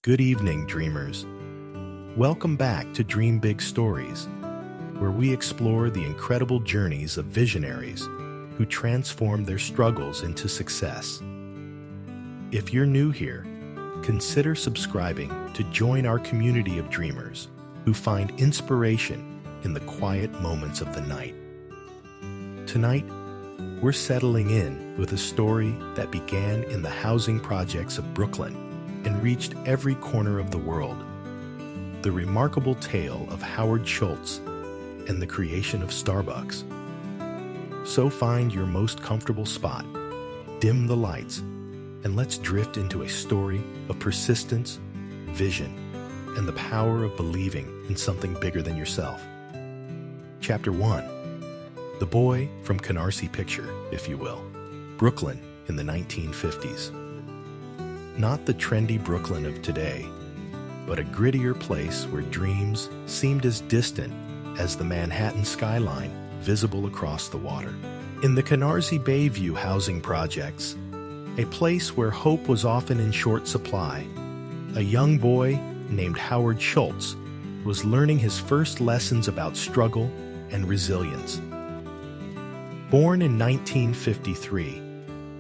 Good evening, dreamers. Welcome back to Dream Big Stories, where we explore the incredible journeys of visionaries who transform their struggles into success. If you're new here, consider subscribing to join our community of dreamers who find inspiration in the quiet moments of the night. Tonight, we're settling in with a story that began in the housing projects of Brooklyn and reached every corner of the world. The remarkable tale of Howard Schultz and the creation of Starbucks. So find your most comfortable spot, dim the lights, and let's drift into a story of persistence, vision, and the power of believing in something bigger than yourself. Chapter 1. The Boy from Canarsie Picture, if you will. Brooklyn in the 1950s. Not the trendy Brooklyn of today, but a grittier place where dreams seemed as distant as the Manhattan skyline visible across the water. In the Canarsie Bayview housing projects, a place where hope was often in short supply, a young boy named Howard Schultz was learning his first lessons about struggle and resilience. Born in 1953,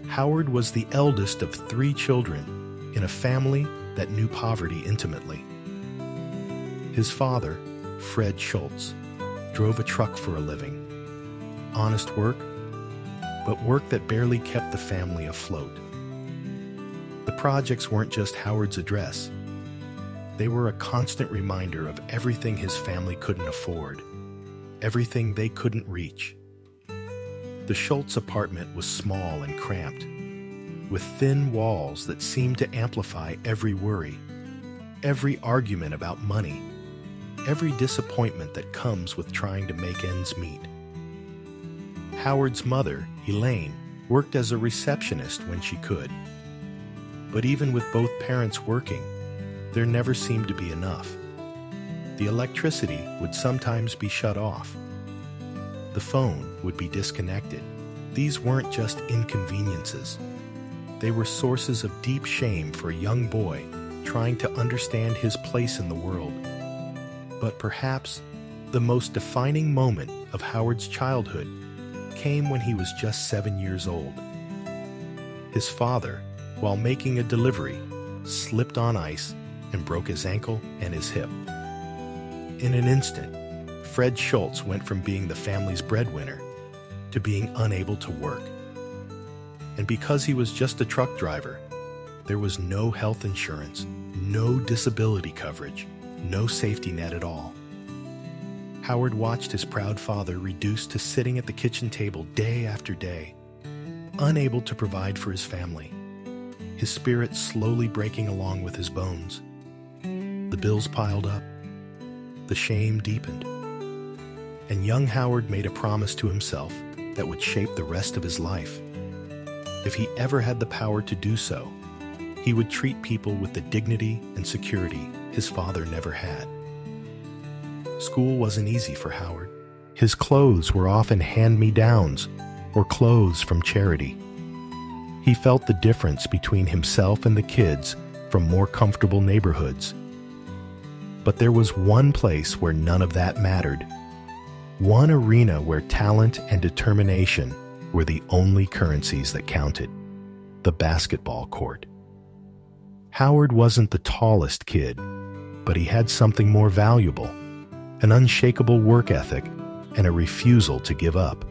Howard was the eldest of 3 children in a family that knew poverty intimately. His father, Fred Schultz, drove a truck for a living. Honest work, but work that barely kept the family afloat. The projects weren't just Howard's address. They were a constant reminder of everything his family couldn't afford, everything they couldn't reach. The Schultz apartment was small and cramped, with thin walls that seemed to amplify every worry, every argument about money, every disappointment that comes with trying to make ends meet. Howard's mother, Elaine, worked as a receptionist when she could. But even with both parents working, there never seemed to be enough. The electricity would sometimes be shut off. The phone would be disconnected. These weren't just inconveniences. They were sources of deep shame for a young boy trying to understand his place in the world. But perhaps the most defining moment of Howard's childhood came when he was just 7 years old. His father, while making a delivery, slipped on ice and broke his ankle and his hip. In an instant, Fred Schultz went from being the family's breadwinner to being unable to work. And because he was just a truck driver, there was no health insurance, no disability coverage, no safety net at all. Howard watched his proud father reduced to sitting at the kitchen table day after day, unable to provide for his family, his spirit slowly breaking along with his bones. The bills piled up, the shame deepened, and young Howard made a promise to himself that would shape the rest of his life. If he ever had the power to do so, he would treat people with the dignity and security his father never had. School wasn't easy for Howard. His clothes were often hand-me-downs or clothes from charity. He felt the difference between himself and the kids from more comfortable neighborhoods. But there was one place where none of that mattered. One arena where talent and determination were the only currencies that counted: the basketball court. Howard wasn't the tallest kid, but he had something more valuable: an unshakable work ethic and a refusal to give up.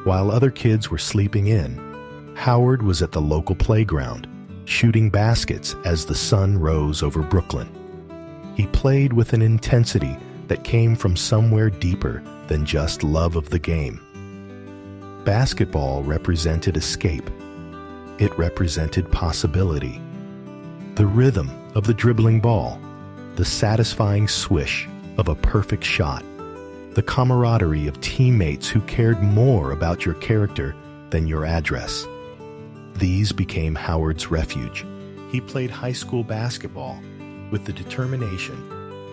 While other kids were sleeping in, Howard was at the local playground, shooting baskets as the sun rose over Brooklyn. He played with an intensity that came from somewhere deeper than just love of the game. Basketball represented escape. It represented possibility. The rhythm of the dribbling ball, the satisfying swish of a perfect shot, the camaraderie of teammates who cared more about your character than your address. These became Howard's refuge. He played high school basketball with the determination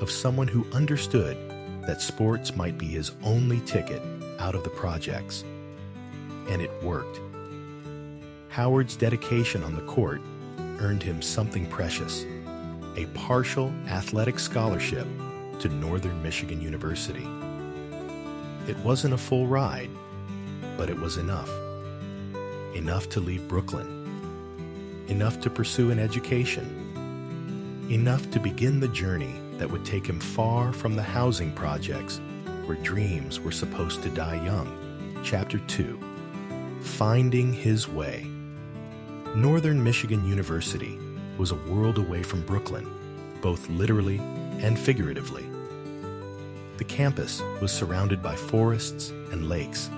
of someone who understood that sports might be his only ticket out of the projects. And it worked. Howard's dedication on the court earned him something precious: a partial athletic scholarship to Northern Michigan University. It wasn't a full ride, but it was enough. Enough to leave Brooklyn. Enough to pursue an education. Enough to begin the journey that would take him far from the housing projects where dreams were supposed to die young. Chapter 2. Finding His Way. Northern Michigan University was a world away from Brooklyn, both literally and figuratively. The campus was surrounded by forests and lakes,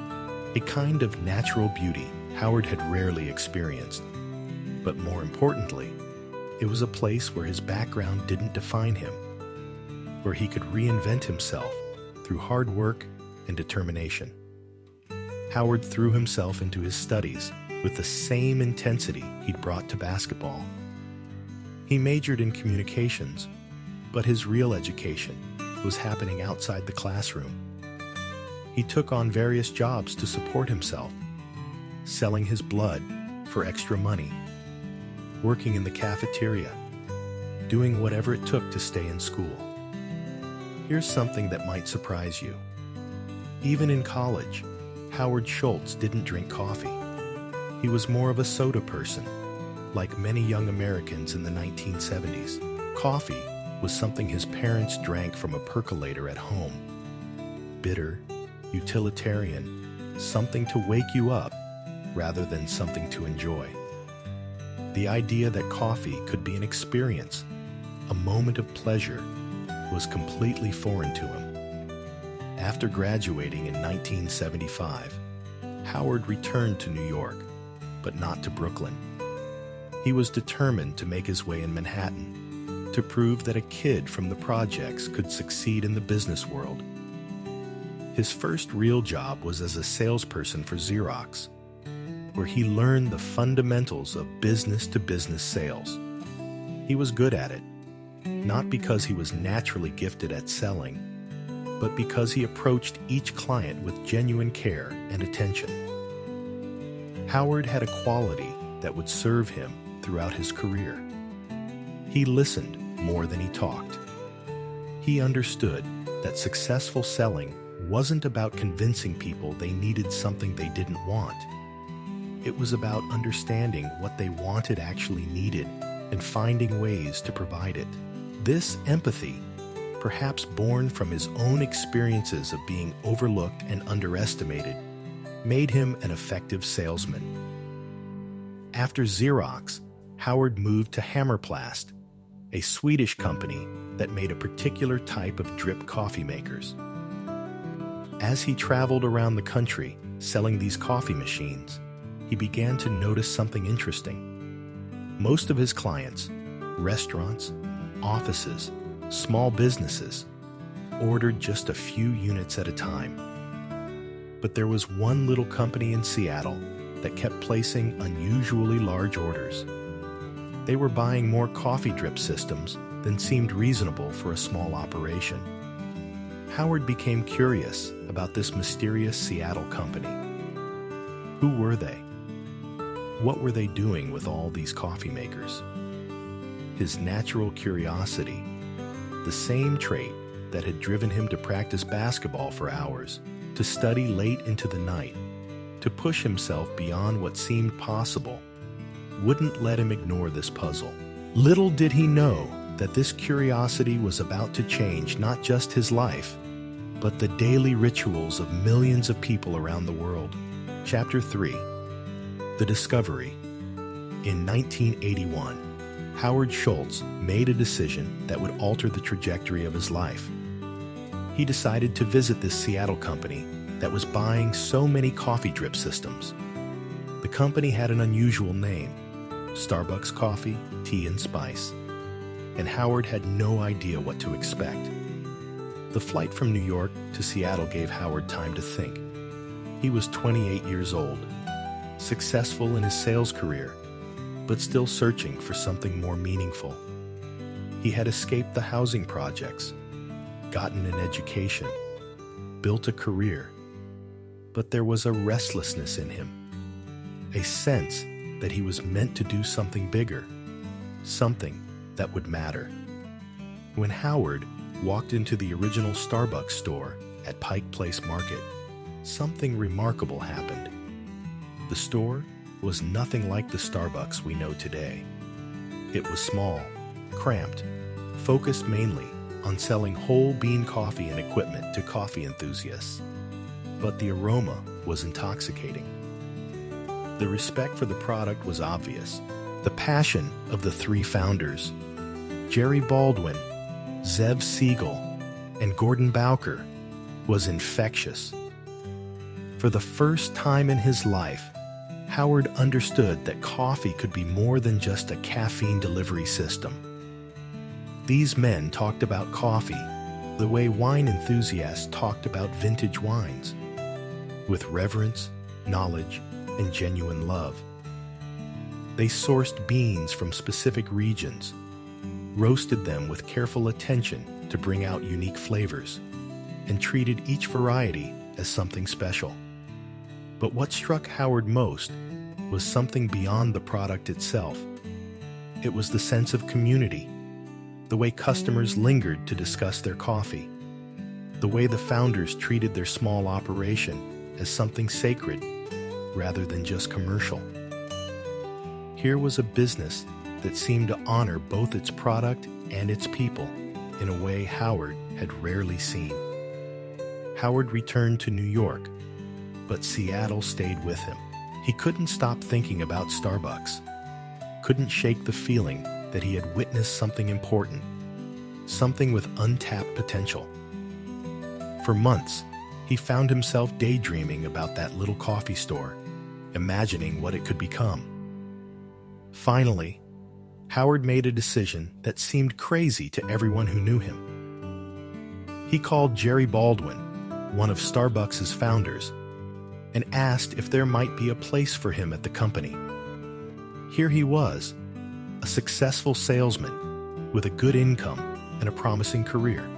a kind of natural beauty Howard had rarely experienced. But more importantly, it was a place where his background didn't define him, where he could reinvent himself through hard work and determination. Howard threw himself into his studies with the same intensity he'd brought to basketball. He majored in communications, but his real education was happening outside the classroom. He took on various jobs to support himself, selling his blood for extra money, working in the cafeteria, doing whatever it took to stay in school. Here's something that might surprise you. Even in college, Howard Schultz didn't drink coffee. He was more of a soda person. Like many young Americans in the 1970s, coffee was something his parents drank from a percolator at home. Bitter, utilitarian, something to wake you up rather than something to enjoy. The idea that coffee could be an experience, a moment of pleasure, was completely foreign to him. After graduating in 1975, Howard returned to New York, but not to Brooklyn. He was determined to make his way in Manhattan, to prove that a kid from the projects could succeed in the business world. His first real job was as a salesperson for Xerox, where he learned the fundamentals of business-to-business sales. He was good at it, not because he was naturally gifted at selling, but because he approached each client with genuine care and attention. Howard had a quality that would serve him throughout his career. He listened more than he talked. He understood that successful selling wasn't about convincing people they needed something they didn't want. It was about understanding what they wanted actually needed and finding ways to provide it. This empathy, perhaps born from his own experiences of being overlooked and underestimated, made him an effective salesman. After Xerox, Howard moved to Hammerplast, a Swedish company that made a particular type of drip coffee makers. As he traveled around the country selling these coffee machines, he began to notice something interesting. Most of his clients, restaurants, offices, small businesses, ordered just a few units at a time. But there was one little company in Seattle that kept placing unusually large orders. They were buying more coffee drip systems than seemed reasonable for a small operation. Howard became curious about this mysterious Seattle company. Who were they? What were they doing with all these coffee makers? His natural curiosity, the same trait that had driven him to practice basketball for hours, to study late into the night, to push himself beyond what seemed possible, wouldn't let him ignore this puzzle. Little did he know that this curiosity was about to change not just his life, but the daily rituals of millions of people around the world. Chapter 3. The Discovery. In 1981, Howard Schultz made a decision that would alter the trajectory of his life. He decided to visit this Seattle company that was buying so many coffee drip systems. The company had an unusual name, Starbucks Coffee, Tea and Spice, and Howard had no idea what to expect. The flight from New York to Seattle gave Howard time to think. He was 28 years old, successful in his sales career, but still searching for something more meaningful. He had escaped the housing projects, gotten an education, built a career, but there was a restlessness in him, a sense that he was meant to do something bigger, something that would matter. When Howard walked into the original Starbucks store at Pike Place Market, something remarkable happened. The store was nothing like the Starbucks we know today. It was small, cramped, focused mainly on selling whole bean coffee and equipment to coffee enthusiasts. But the aroma was intoxicating. The respect for the product was obvious. The passion of the three founders, Jerry Baldwin, Zev Siegel, and Gordon Bowker, was infectious. For the first time in his life, Howard understood that coffee could be more than just a caffeine delivery system. These men talked about coffee the way wine enthusiasts talked about vintage wines, with reverence, knowledge, and genuine love. They sourced beans from specific regions, roasted them with careful attention to bring out unique flavors, and treated each variety as something special. But what struck Howard most was something beyond the product itself. It was the sense of community, the way customers lingered to discuss their coffee, the way the founders treated their small operation as something sacred rather than just commercial. Here was a business that seemed to honor both its product and its people in a way Howard had rarely seen. Howard returned to New York, but Seattle stayed with him. He couldn't stop thinking about Starbucks, couldn't shake the feeling that he had witnessed something important, something with untapped potential. For months, he found himself daydreaming about that little coffee store, imagining what it could become. Finally, Howard made a decision that seemed crazy to everyone who knew him. He called Jerry Baldwin, one of Starbucks' founders, and asked if there might be a place for him at the company. Here he was, a successful salesman with a good income and a promising career,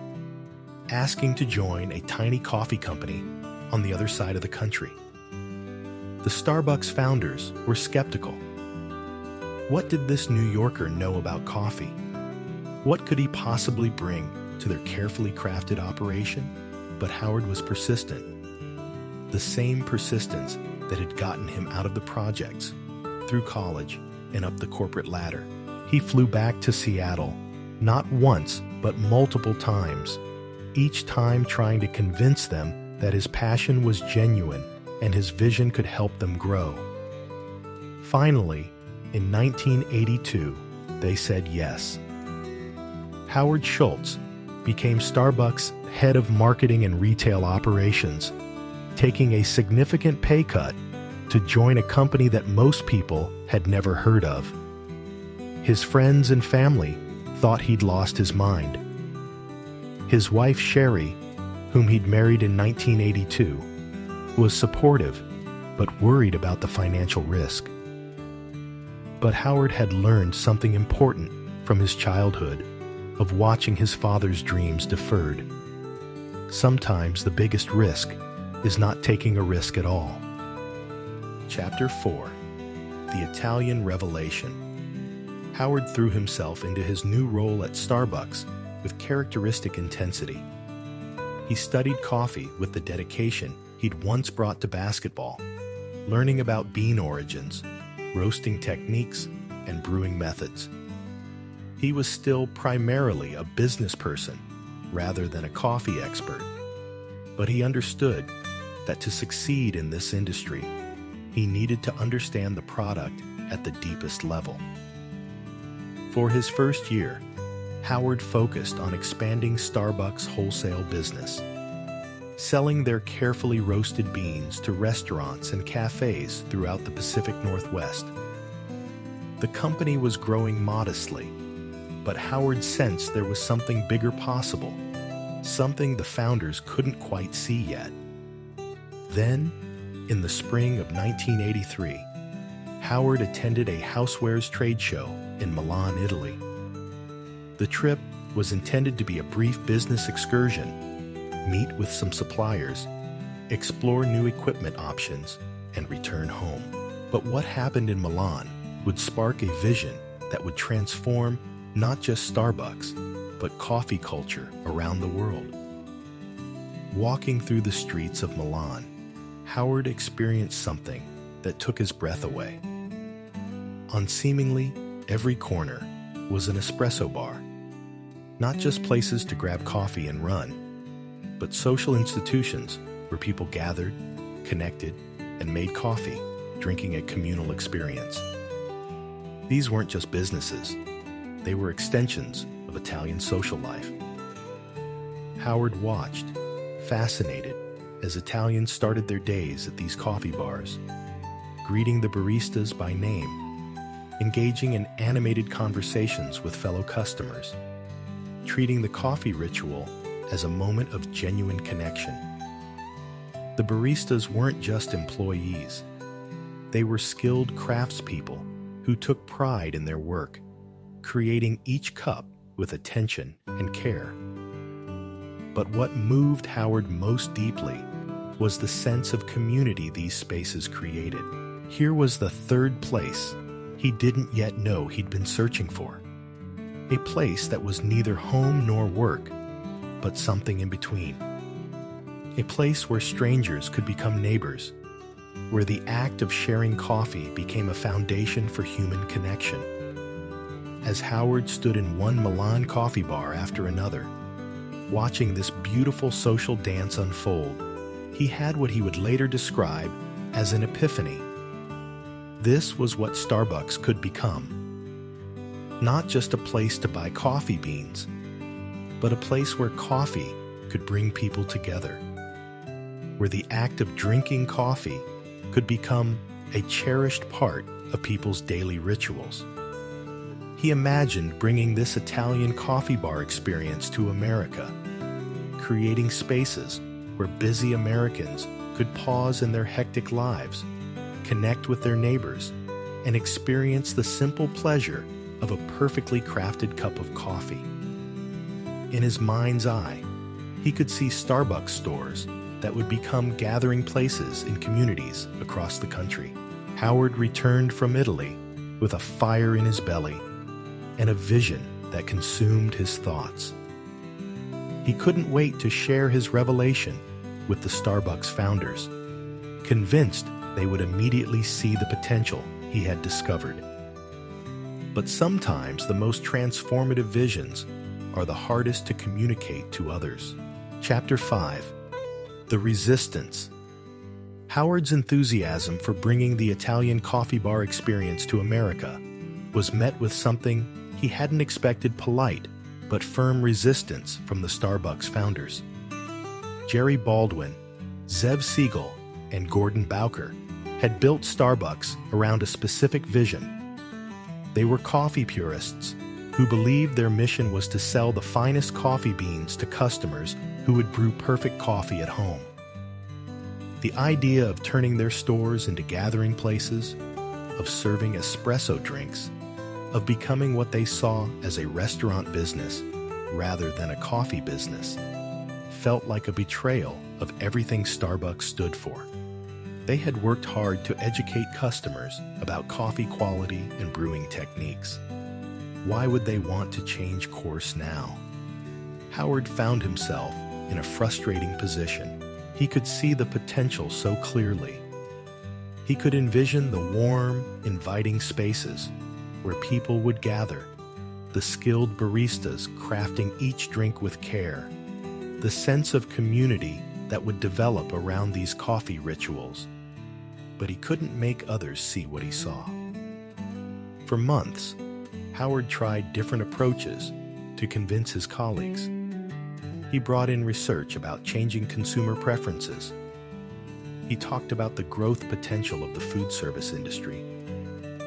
asking to join a tiny coffee company on the other side of the country. The Starbucks founders were skeptical. What did this New Yorker know about coffee? What could he possibly bring to their carefully crafted operation? But Howard was persistent. The same persistence that had gotten him out of the projects, through college, and up the corporate ladder. He flew back to Seattle, not once, but multiple times, each time trying to convince them that his passion was genuine and his vision could help them grow. Finally, in 1982, they said yes. Howard Schultz became Starbucks' head of marketing and retail operations, taking a significant pay cut to join a company that most people had never heard of. His friends and family thought he'd lost his mind. His wife, Sherry, whom he'd married in 1982, was supportive but worried about the financial risk. But Howard had learned something important from his childhood of watching his father's dreams deferred. Sometimes the biggest risk is not taking a risk at all. Chapter 4: The Italian Revelation. Howard threw himself into his new role at Starbucks with characteristic intensity. He studied coffee with the dedication he'd once brought to basketball, learning about bean origins, roasting techniques, and brewing methods. He was still primarily a business person rather than a coffee expert, but he understood that to succeed in this industry, he needed to understand the product at the deepest level. For his first year, Howard focused on expanding Starbucks' wholesale business, selling their carefully roasted beans to restaurants and cafes throughout the Pacific Northwest. The company was growing modestly, but Howard sensed there was something bigger possible, something the founders couldn't quite see yet. Then, in the spring of 1983, Howard attended a housewares trade show in Milan, Italy. The trip was intended to be a brief business excursion, meet with some suppliers, explore new equipment options, and return home. But what happened in Milan would spark a vision that would transform not just Starbucks, but but coffee culture around the world. Walking through the streets of Milan, Howard experienced something that took his breath away. On seemingly every corner was an espresso bar. Not just places to grab coffee and run, but social institutions where people gathered, connected, and made coffee, drinking a communal experience. These weren't just businesses. They were extensions of Italian social life. Howard watched, fascinated, as Italians started their days at these coffee bars, greeting the baristas by name, engaging in animated conversations with fellow customers, treating the coffee ritual as a moment of genuine connection. The baristas weren't just employees. They were skilled craftspeople who took pride in their work, creating each cup with attention and care. But what moved Howard most deeply was the sense of community these spaces created. Here was the third place he didn't yet know he'd been searching for. A place that was neither home nor work, but something in between. A place where strangers could become neighbors, where the act of sharing coffee became a foundation for human connection. As Howard stood in one Milan coffee bar after another, watching this beautiful social dance unfold, he had what he would later describe as an epiphany. This was what Starbucks could become. Not just a place to buy coffee beans, but a place where coffee could bring people together, where the act of drinking coffee could become a cherished part of people's daily rituals. He imagined bringing this Italian coffee bar experience to America, creating spaces where busy Americans could pause in their hectic lives, connect with their neighbors, and experience the simple pleasure of a perfectly crafted cup of coffee. In his mind's eye, he could see Starbucks stores that would become gathering places in communities across the country. Howard returned from Italy with a fire in his belly and a vision that consumed his thoughts. He couldn't wait to share his revelation with the Starbucks founders, convinced they would immediately see the potential he had discovered. But sometimes the most transformative visions are the hardest to communicate to others. Chapter 5. The Resistance. Howard's enthusiasm for bringing the Italian coffee bar experience to America was met with something he hadn't expected: polite but firm resistance from the Starbucks founders. Jerry Baldwin, Zev Siegel, and Gordon Bowker had built Starbucks around a specific vision. They were coffee purists who believed their mission was to sell the finest coffee beans to customers who would brew perfect coffee at home. The idea of turning their stores into gathering places, of serving espresso drinks, of becoming what they saw as a restaurant business rather than a coffee business, felt like a betrayal of everything Starbucks stood for. They had worked hard to educate customers about coffee quality and brewing techniques. Why would they want to change course now? Howard found himself in a frustrating position. He could see the potential so clearly. He could envision the warm, inviting spaces where people would gather, the skilled baristas crafting each drink with care, the sense of community that would develop around these coffee rituals. But he couldn't make others see what he saw. For months, Howard tried different approaches to convince his colleagues. He brought in research about changing consumer preferences. He talked about the growth potential of the food service industry.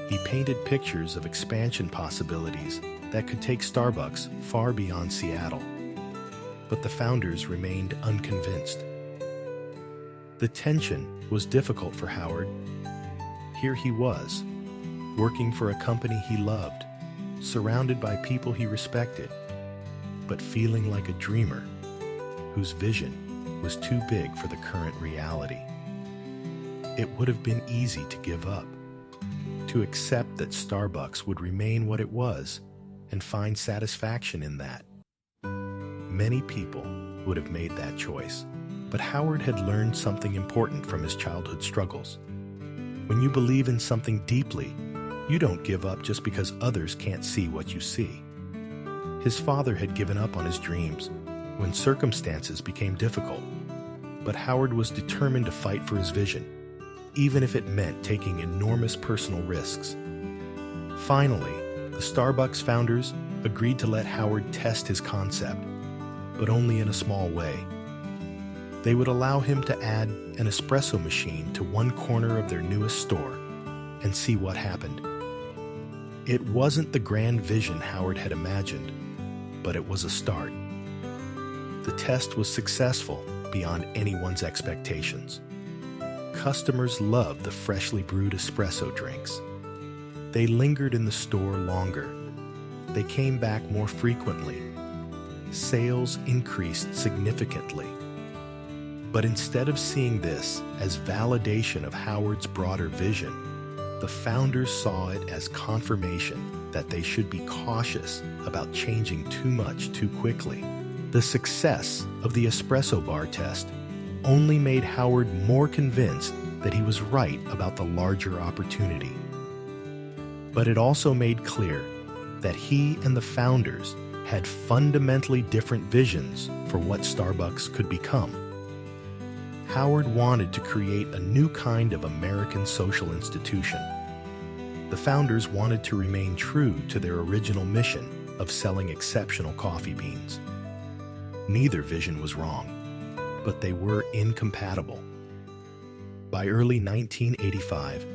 He painted pictures of expansion possibilities that could take Starbucks far beyond Seattle. But the founders remained unconvinced. The tension was difficult for Howard. Here he was, working for a company he loved, surrounded by people he respected, but feeling like a dreamer whose vision was too big for the current reality. It would have been easy to give up, to accept that Starbucks would remain what it was and find satisfaction in that. Many people would have made that choice, but Howard had learned something important from his childhood struggles. When you believe in something deeply, you don't give up just because others can't see what you see. His father had given up on his dreams when circumstances became difficult, but Howard was determined to fight for his vision, even if it meant taking enormous personal risks. Finally, the Starbucks founders agreed to let Howard test his concept, but only in a small way. They would allow him to add an espresso machine to one corner of their newest store and see what happened. It wasn't the grand vision Howard had imagined, but it was a start. The test was successful beyond anyone's expectations. Customers loved the freshly brewed espresso drinks. They lingered in the store longer. They came back more frequently. Sales increased significantly. But instead of seeing this as validation of Howard's broader vision, the founders saw it as confirmation that they should be cautious about changing too much too quickly. The success of the espresso bar test only made Howard more convinced that he was right about the larger opportunity. But it also made clear that he and the founders had fundamentally different visions for what Starbucks could become. Howard wanted to create a new kind of American social institution. The founders wanted to remain true to their original mission of selling exceptional coffee beans. Neither vision was wrong, but they were incompatible. By early 1985,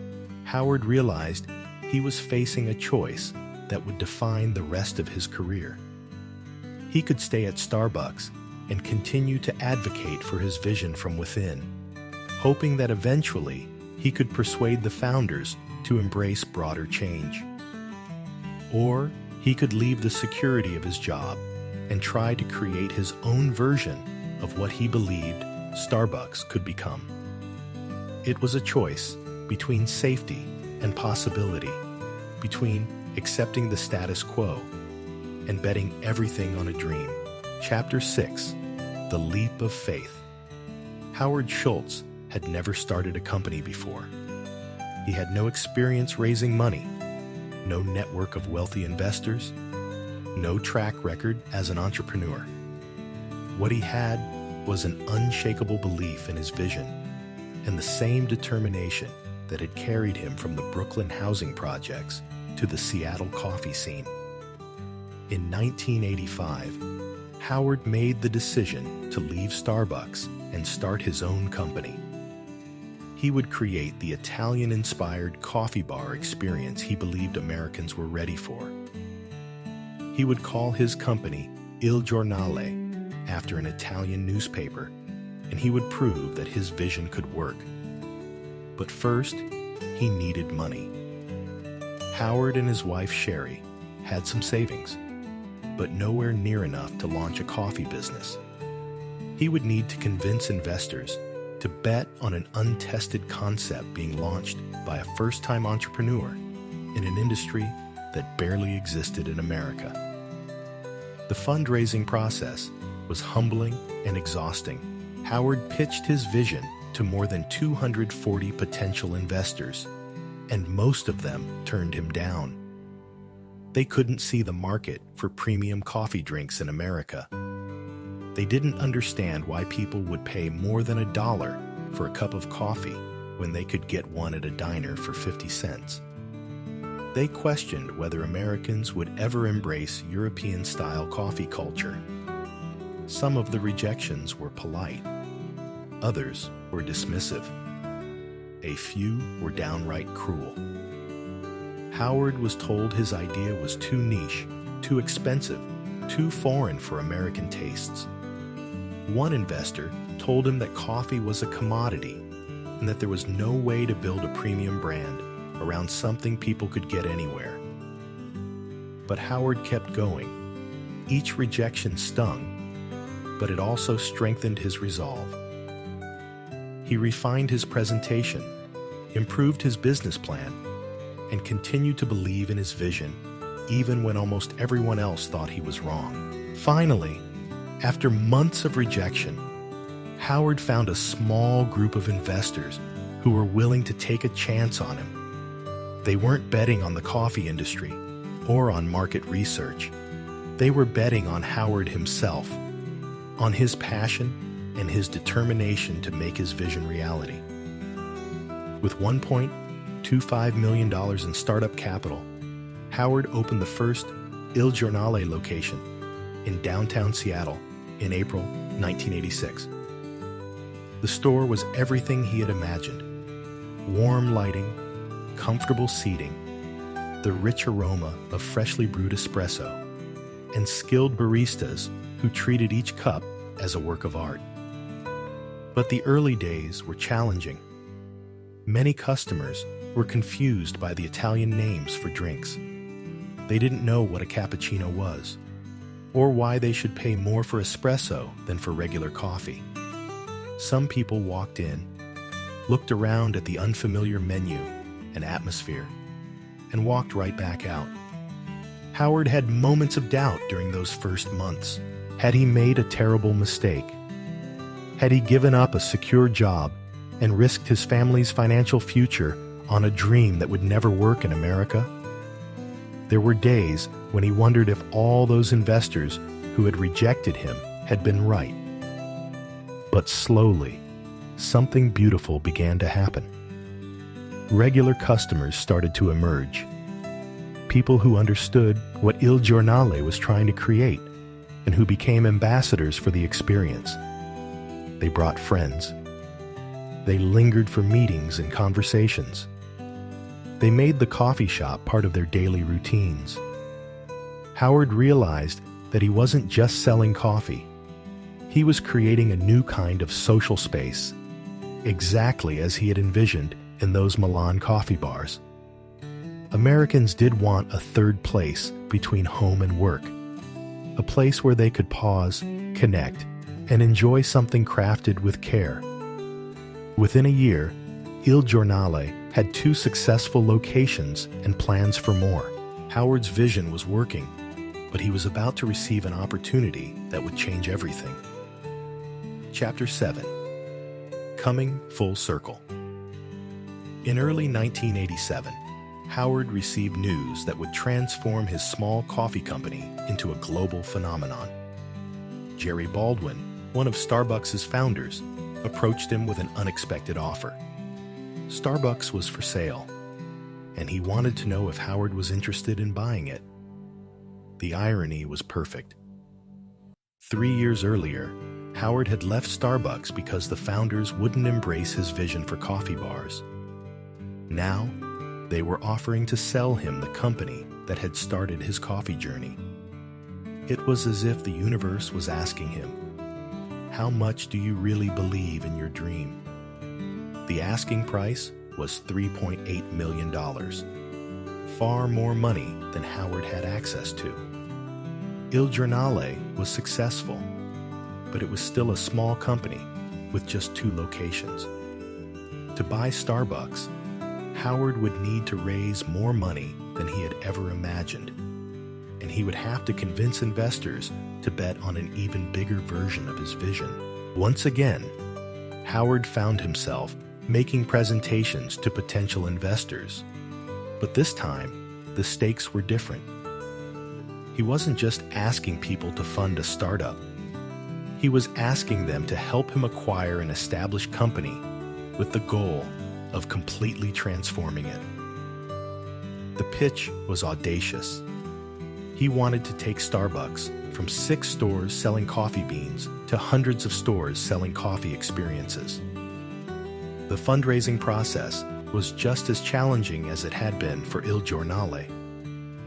Howard realized he was facing a choice that would define the rest of his career. He could stay at Starbucks and continue to advocate for his vision from within, hoping that eventually he could persuade the founders to embrace broader change. Or he could leave the security of his job and try to create his own version of what he believed Starbucks could become. It was a choice between safety and possibility, between accepting the status quo and betting everything on a dream. Chapter 6: The Leap of Faith. Howard Schultz had never started a company before. He had no experience raising money, no network of wealthy investors, no track record as an entrepreneur. What he had was an unshakable belief in his vision and the same determination that had carried him from the Brooklyn housing projects to the Seattle coffee scene. In 1985, Howard made the decision to leave Starbucks and start his own company. He would create the Italian-inspired coffee bar experience he believed Americans were ready for. He would call his company Il Giornale, after an Italian newspaper, and he would prove that his vision could work. But first, he needed money. Howard and his wife Sherry had some savings, but nowhere near enough to launch a coffee business. He would need to convince investors to bet on an untested concept being launched by a first-time entrepreneur in an industry that barely existed in America. The fundraising process was humbling and exhausting. Howard pitched his vision to more than 240 potential investors, and most of them turned him down. They couldn't see the market for premium coffee drinks in America. They didn't understand why people would pay more than $1 for a cup of coffee when they could get one at a diner for 50 cents. They questioned whether Americans would ever embrace European-style coffee culture. Some of the rejections were polite. Others were dismissive. A few were downright cruel. Howard was told his idea was too niche, too expensive, too foreign for American tastes. One investor told him that coffee was a commodity and that there was no way to build a premium brand around something people could get anywhere. But Howard kept going. Each rejection stung, but it also strengthened his resolve. He refined his presentation, improved his business plan, and continued to believe in his vision, even when almost everyone else thought he was wrong. Finally, After months of rejection, Howard found a small group of investors who were willing to take a chance on him. They weren't betting on the coffee industry or on market research. They were betting on Howard himself, on his passion and his determination to make his vision reality. With $1.25 million in startup capital, Howard opened the first Il Giornale location in downtown Seattle in April 1986. The store was everything he had imagined. Warm lighting, comfortable seating, the rich aroma of freshly brewed espresso, and skilled baristas who treated each cup as a work of art. But the early days were challenging. Many customers were confused by the Italian names for drinks. They didn't know what a cappuccino was, or why they should pay more for espresso than for regular coffee. Some people walked in, looked around at the unfamiliar menu and atmosphere, and walked right back out. Howard had moments of doubt during those first months. Had he made a terrible mistake? Had he given up a secure job and risked his family's financial future on a dream that would never work in America? There were days when he wondered if all those investors who had rejected him had been right. But slowly, something beautiful began to happen. Regular customers started to emerge. People who understood what Il Giornale was trying to create and who became ambassadors for the experience. They brought friends. They lingered for meetings and conversations. They made the coffee shop part of their daily routines. Howard realized that he wasn't just selling coffee. He was creating a new kind of social space, exactly as he had envisioned in those Milan coffee bars. Americans did want a third place between home and work, a place where they could pause, connect, and enjoy something crafted with care. Within a year, Il Giornale had 2 successful locations and plans for more. Howard's vision was working, but he was about to receive an opportunity that would change everything. Chapter 7. Coming Full Circle. In early 1987, Howard received news that would transform his small coffee company into a global phenomenon. Jerry Baldwin, one of Starbucks' founders, approached him with an unexpected offer. Starbucks was for sale, and he wanted to know if Howard was interested in buying it. The irony was perfect. 3 years earlier, Howard had left Starbucks because the founders wouldn't embrace his vision for coffee bars. Now, they were offering to sell him the company that had started his coffee journey. It was as if the universe was asking him, "How much do you really believe in your dream?" The asking price was $3.8 million, far more money than Howard had access to. Il Giornale was successful, but it was still a small company with just 2 locations. To buy Starbucks, Howard would need to raise more money than he had ever imagined, and he would have to convince investors to bet on an even bigger version of his vision. Once again, Howard found himself making presentations to potential investors, but this time, the stakes were different. He wasn't just asking people to fund a startup. He was asking them to help him acquire an established company with the goal of completely transforming it. The pitch was audacious. He wanted to take Starbucks from 6 stores selling coffee beans to hundreds of stores selling coffee experiences. The fundraising process was just as challenging as it had been for Il Giornale,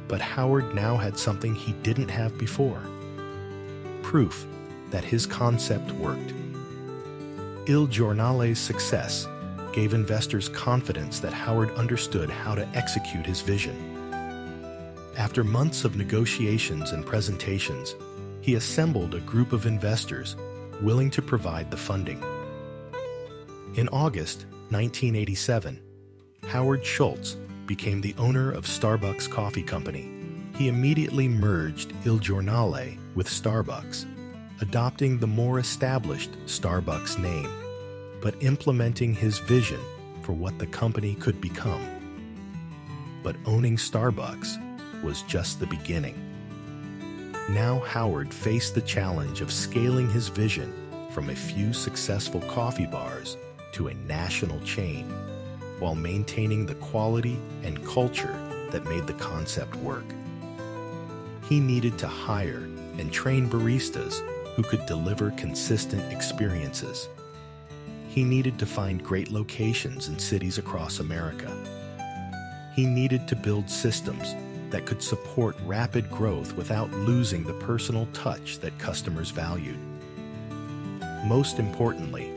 but Howard now had something he didn't have before: proof that his concept worked. Il Giornale's success gave investors confidence that Howard understood how to execute his vision. After months of negotiations and presentations, he assembled a group of investors willing to provide the funding. In August 1987, Howard Schultz became the owner of Starbucks Coffee Company. He immediately merged Il Giornale with Starbucks, adopting the more established Starbucks name, but implementing his vision for what the company could become. But owning Starbucks was just the beginning. Now Howard faced the challenge of scaling his vision from a few successful coffee bars to a national chain, while maintaining the quality and culture that made the concept work. He needed to hire and train baristas who could deliver consistent experiences. He needed to find great locations in cities across America. He needed to build systems that could support rapid growth without losing the personal touch that customers valued. Most importantly,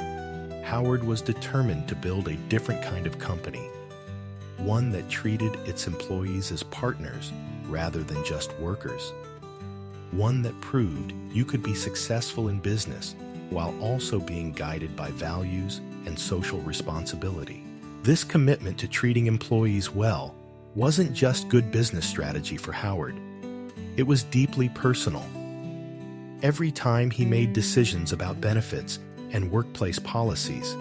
Howard was determined to build a different kind of company, one that treated its employees as partners rather than just workers. One that proved you could be successful in business while also being guided by values and social responsibility. This commitment to treating employees well wasn't just good business strategy for Howard. It was deeply personal. Every time he made decisions about benefits and workplace policies,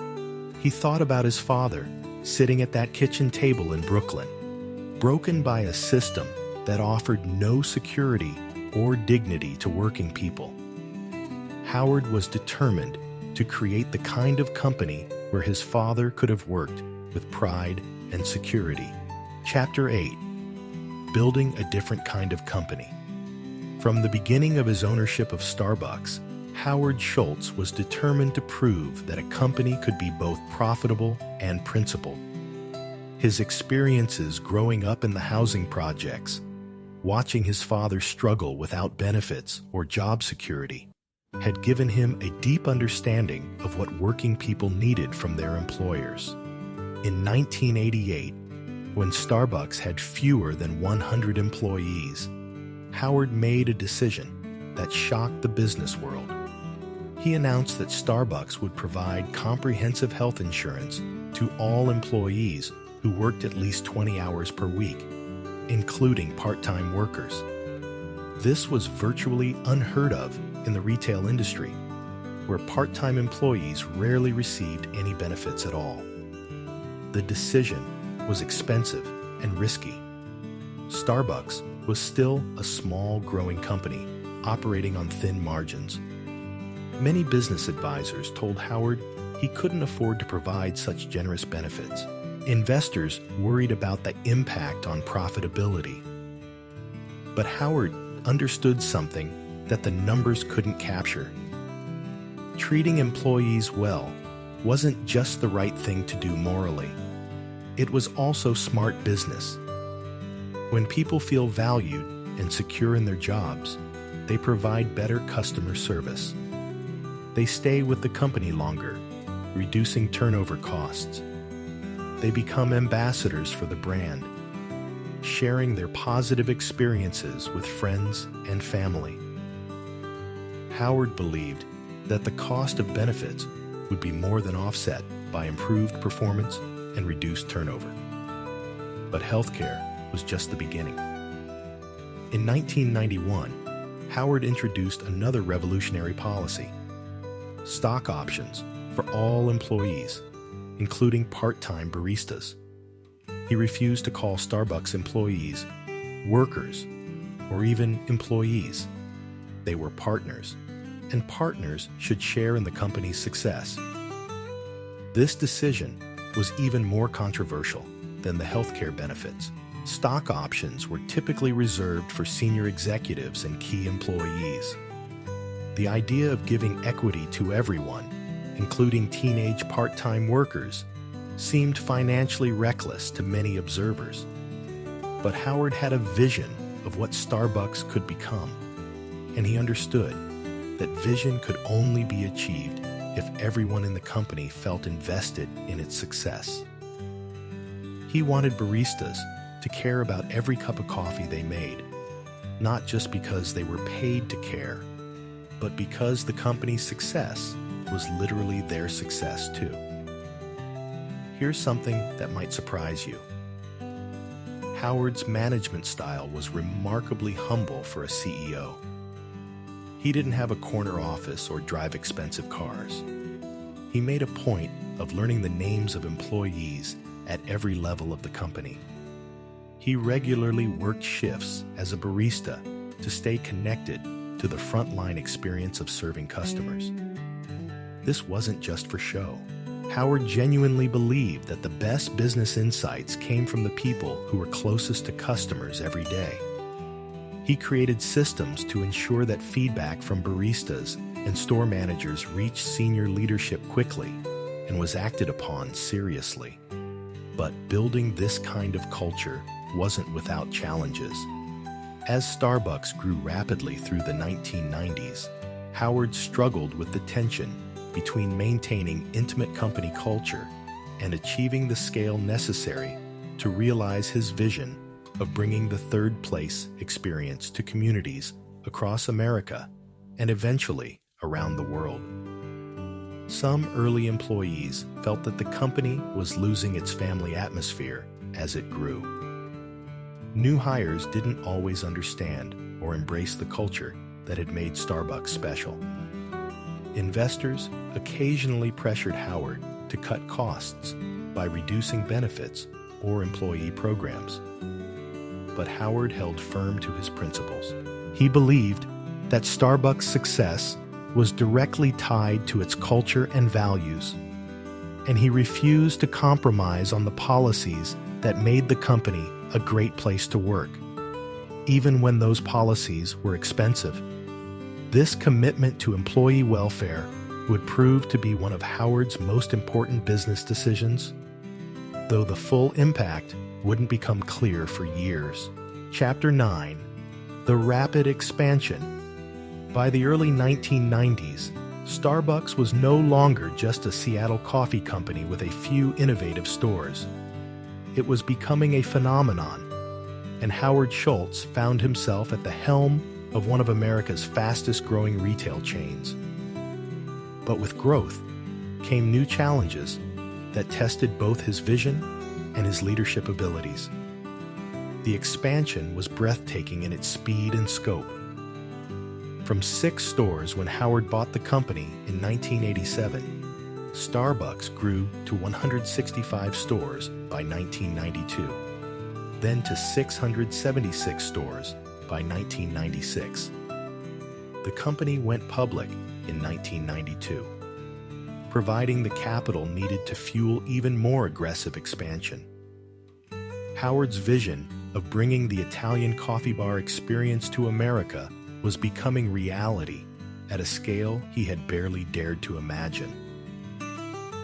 he thought about his father sitting at that kitchen table in Brooklyn, broken by a system that offered no security or dignity to working people. Howard was determined to create the kind of company where his father could have worked with pride and security. Chapter 8: Building a Different Kind of Company. From the beginning of his ownership of Starbucks, Howard Schultz was determined to prove that a company could be both profitable and principled. His experiences growing up in the housing projects, watching his father struggle without benefits or job security, had given him a deep understanding of what working people needed from their employers. In 1988, when Starbucks had fewer than 100 employees, Howard made a decision that shocked the business world. He announced that Starbucks would provide comprehensive health insurance to all employees who worked at least 20 hours per week, including part-time workers. This was virtually unheard of in the retail industry, where part-time employees rarely received any benefits at all. The decision was expensive and risky. Starbucks was still a small, growing company operating on thin margins. Many business advisors told Howard he couldn't afford to provide such generous benefits. Investors worried about the impact on profitability. But Howard understood something that the numbers couldn't capture. Treating employees well wasn't just the right thing to do morally. It was also smart business. When people feel valued and secure in their jobs, they provide better customer service. They stay with the company longer, reducing turnover costs. They become ambassadors for the brand, sharing their positive experiences with friends and family. Howard believed that the cost of benefits would be more than offset by improved performance and reduced turnover. But healthcare was just the beginning. In 1991, Howard introduced another revolutionary policy: stock options for all employees, including part-time baristas. He refused to call Starbucks employees workers or even employees. They were partners, and partners should share in the company's success. This decision was even more controversial than the healthcare benefits. Stock options were typically reserved for senior executives and key employees. The idea of giving equity to everyone, including teenage part-time workers, seemed financially reckless to many observers. But Howard had a vision of what Starbucks could become, and he understood that vision could only be achieved if everyone in the company felt invested in its success. He wanted baristas to care about every cup of coffee they made, not just because they were paid to care, but because the company's success was literally their success too. Here's something that might surprise you. Howard's management style was remarkably humble for a CEO. He didn't have a corner office or drive expensive cars. He made a point of learning the names of employees at every level of the company. He regularly worked shifts as a barista to stay connected to the frontline experience of serving customers. This wasn't just for show. Howard genuinely believed that the best business insights came from the people who were closest to customers every day. He created systems to ensure that feedback from baristas and store managers reached senior leadership quickly and was acted upon seriously. But building this kind of culture wasn't without challenges. As Starbucks grew rapidly through the 1990s, Howard struggled with the tension between maintaining intimate company culture and achieving the scale necessary to realize his vision of bringing the third place experience to communities across America and eventually around the world. Some early employees felt that the company was losing its family atmosphere as it grew. New hires didn't always understand or embrace the culture that had made Starbucks special. Investors occasionally pressured Howard to cut costs by reducing benefits or employee programs. But Howard held firm to his principles. He believed that Starbucks' success was directly tied to its culture and values, and he refused to compromise on the policies that made the company a great place to work, even when those policies were expensive. This commitment to employee welfare would prove to be one of Howard's most important business decisions, though the full impact wouldn't become clear for years. Chapter 9: The Rapid Expansion. By the early 1990s, Starbucks was no longer just a Seattle coffee company with a few innovative stores. It was becoming a phenomenon, and Howard Schultz found himself at the helm of one of America's fastest-growing retail chains. But with growth came new challenges that tested both his vision and his leadership abilities. The expansion was breathtaking in its speed and scope. From 6 stores when Howard bought the company in 1987, Starbucks grew to 165 stores by 1992, then to 676 stores by 1996. The company went public in 1992, providing the capital needed to fuel even more aggressive expansion. Howard's vision of bringing the Italian coffee bar experience to America was becoming reality at a scale he had barely dared to imagine.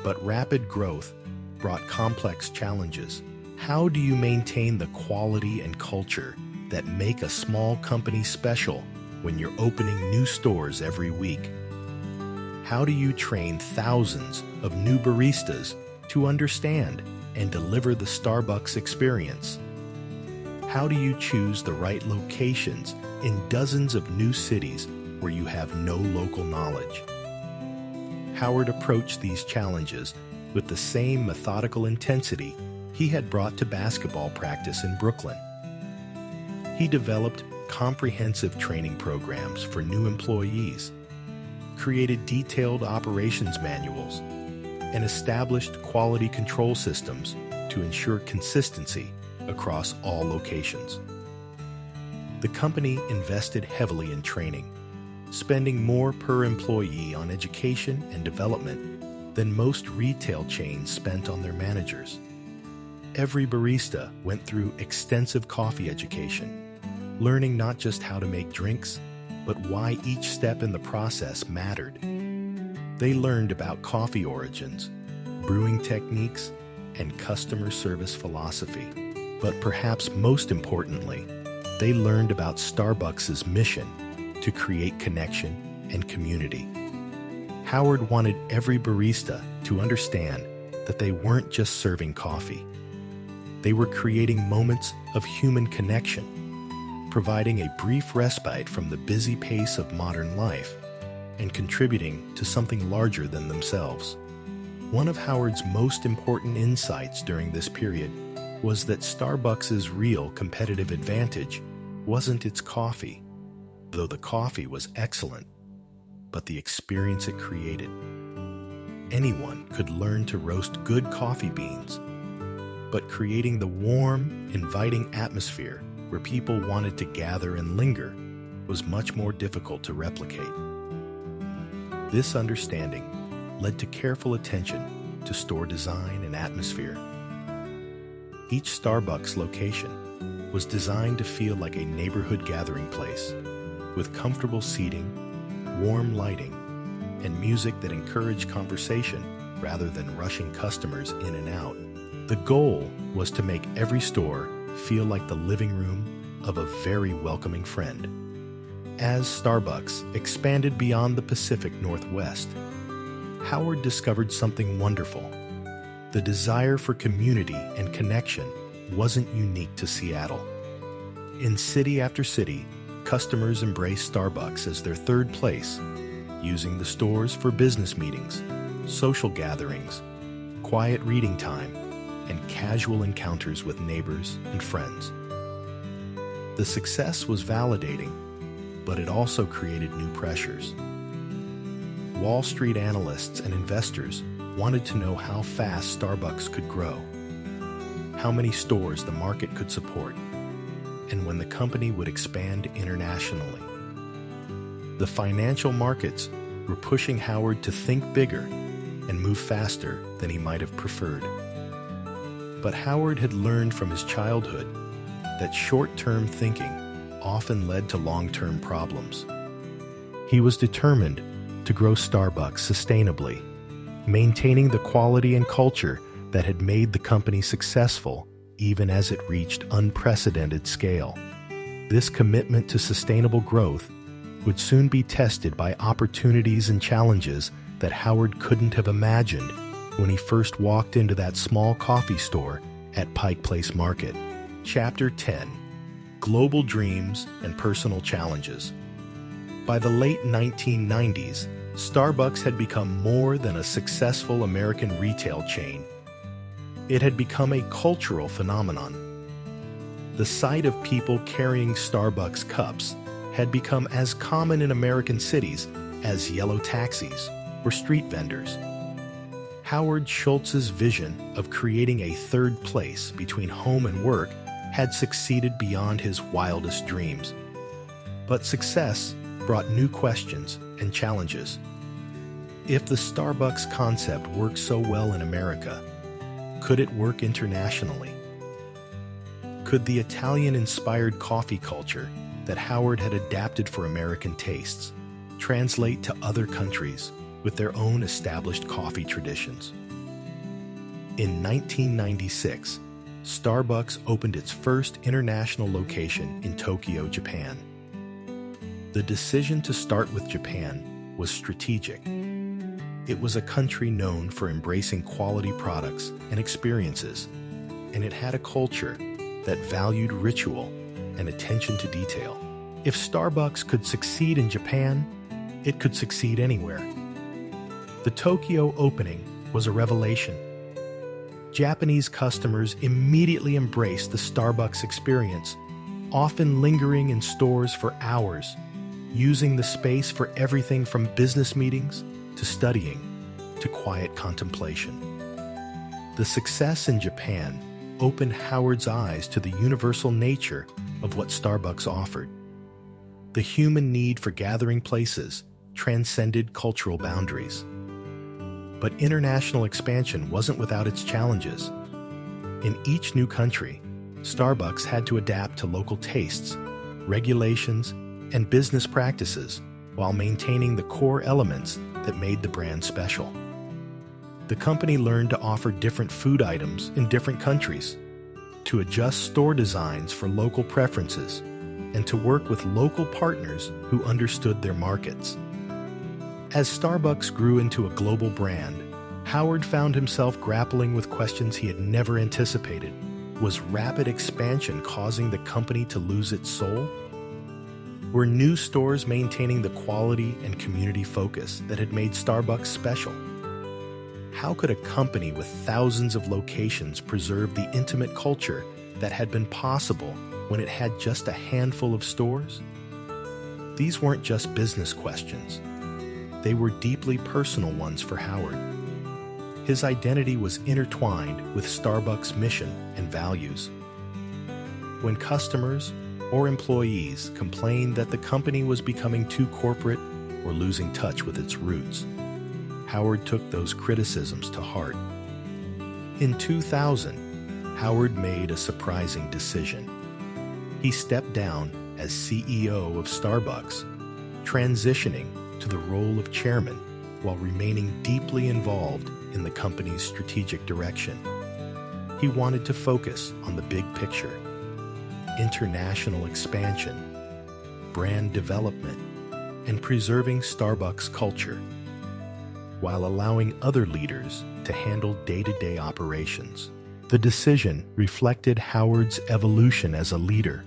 But rapid growth brought complex challenges. How do you maintain the quality and culture that make a small company special when you're opening new stores every week? How do you train thousands of new baristas to understand and deliver the Starbucks experience? How do you choose the right locations in dozens of new cities where you have no local knowledge? Howard approached these challenges with the same methodical intensity he had brought to basketball practice in Brooklyn. He developed comprehensive training programs for new employees, created detailed operations manuals, and established quality control systems to ensure consistency across all locations. The company invested heavily in training, spending more per employee on education and development than most retail chains spent on their managers. Every barista went through extensive coffee education, learning not just how to make drinks, but why each step in the process mattered. They learned about coffee origins, brewing techniques, and customer service philosophy. But perhaps most importantly, they learned about Starbucks' mission to create connection and community. Howard wanted every barista to understand that they weren't just serving coffee. They were creating moments of human connection, providing a brief respite from the busy pace of modern life, and contributing to something larger than themselves. One of Howard's most important insights during this period was that Starbucks' real competitive advantage wasn't its coffee, though the coffee was excellent, but the experience it created. Anyone could learn to roast good coffee beans, but creating the warm, inviting atmosphere where people wanted to gather and linger was much more difficult to replicate. This understanding led to careful attention to store design and atmosphere. Each Starbucks location was designed to feel like a neighborhood gathering place, with comfortable seating, warm lighting, and music that encouraged conversation rather than rushing customers in and out. The goal was to make every store feel like the living room of a very welcoming friend. As Starbucks expanded beyond the Pacific Northwest, Howard discovered something wonderful. The desire for community and connection wasn't unique to Seattle. In city after city, customers embraced Starbucks as their third place, using the stores for business meetings, social gatherings, quiet reading time, and casual encounters with neighbors and friends. The success was validating, but it also created new pressures. Wall Street analysts and investors wanted to know how fast Starbucks could grow, how many stores the market could support, and when the company would expand internationally. The financial markets were pushing Howard to think bigger and move faster than he might have preferred. But Howard had learned from his childhood that short-term thinking often led to long-term problems. He was determined to grow Starbucks sustainably, maintaining the quality and culture that had made the company successful even as it reached unprecedented scale. This commitment to sustainable growth would soon be tested by opportunities and challenges that Howard couldn't have imagined when he first walked into that small coffee store at Pike Place Market. Chapter 10: Global Dreams and Personal Challenges. By the late 1990s, Starbucks had become more than a successful American retail chain. It had become a cultural phenomenon. The sight of people carrying Starbucks cups had become as common in American cities as yellow taxis or street vendors. Howard Schultz's vision of creating a third place between home and work had succeeded beyond his wildest dreams. But success brought new questions and challenges. If the Starbucks concept worked so well in America, could it work internationally? Could the Italian-inspired coffee culture that Howard had adapted for American tastes translate to other countries with their own established coffee traditions? In 1996, Starbucks opened its first international location in Tokyo, Japan. The decision to start with Japan was strategic. It was a country known for embracing quality products and experiences, and it had a culture that valued ritual and attention to detail. If Starbucks could succeed in Japan, it could succeed anywhere. The Tokyo opening was a revelation. Japanese customers immediately embraced the Starbucks experience, often lingering in stores for hours, using the space for everything from business meetings to studying to quiet contemplation. The success in Japan opened Howard's eyes to the universal nature of what Starbucks offered. The human need for gathering places transcended cultural boundaries. But international expansion wasn't without its challenges. In each new country, Starbucks had to adapt to local tastes, regulations, and business practices while maintaining the core elements that made the brand special. The company learned to offer different food items in different countries, to adjust store designs for local preferences, and to work with local partners who understood their markets. As Starbucks grew into a global brand, Howard found himself grappling with questions he had never anticipated. Was rapid expansion causing the company to lose its soul? Were new stores maintaining the quality and community focus that had made Starbucks special? How could a company with thousands of locations preserve the intimate culture that had been possible when it had just a handful of stores? These weren't just business questions. They were deeply personal ones for Howard. His identity was intertwined with Starbucks' mission and values. When customers or employees complained that the company was becoming too corporate or losing touch with its roots, Howard took those criticisms to heart. In 2000, Howard made a surprising decision. He stepped down as CEO of Starbucks, transitioning to the role of chairman while remaining deeply involved in the company's strategic direction. He wanted to focus on the big picture: international expansion, brand development, and preserving Starbucks culture, while allowing other leaders to handle day-to-day operations. The decision reflected Howard's evolution as a leader.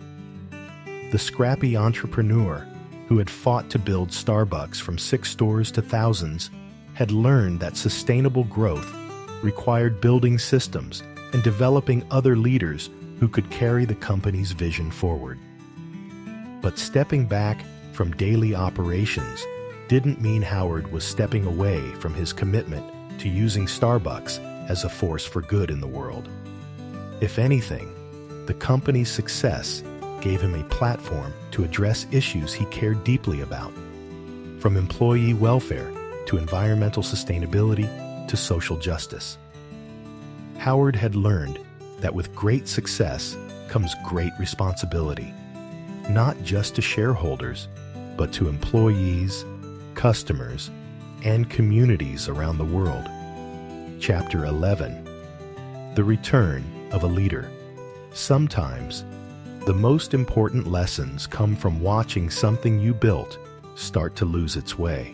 The scrappy entrepreneur who had fought to build Starbucks from 6 stores to thousands had learned that sustainable growth required building systems and developing other leaders who could carry the company's vision forward. But stepping back from daily operations didn't mean Howard was stepping away from his commitment to using Starbucks as a force for good in the world. If anything, the company's success gave him a platform to address issues he cared deeply about, from employee welfare to environmental sustainability to social justice. Howard had learned that with great success comes great responsibility, not just to shareholders, but to employees, customers, and communities around the world. Chapter 11. The Return of a Leader. Sometimes, the most important lessons come from watching something you built start to lose its way.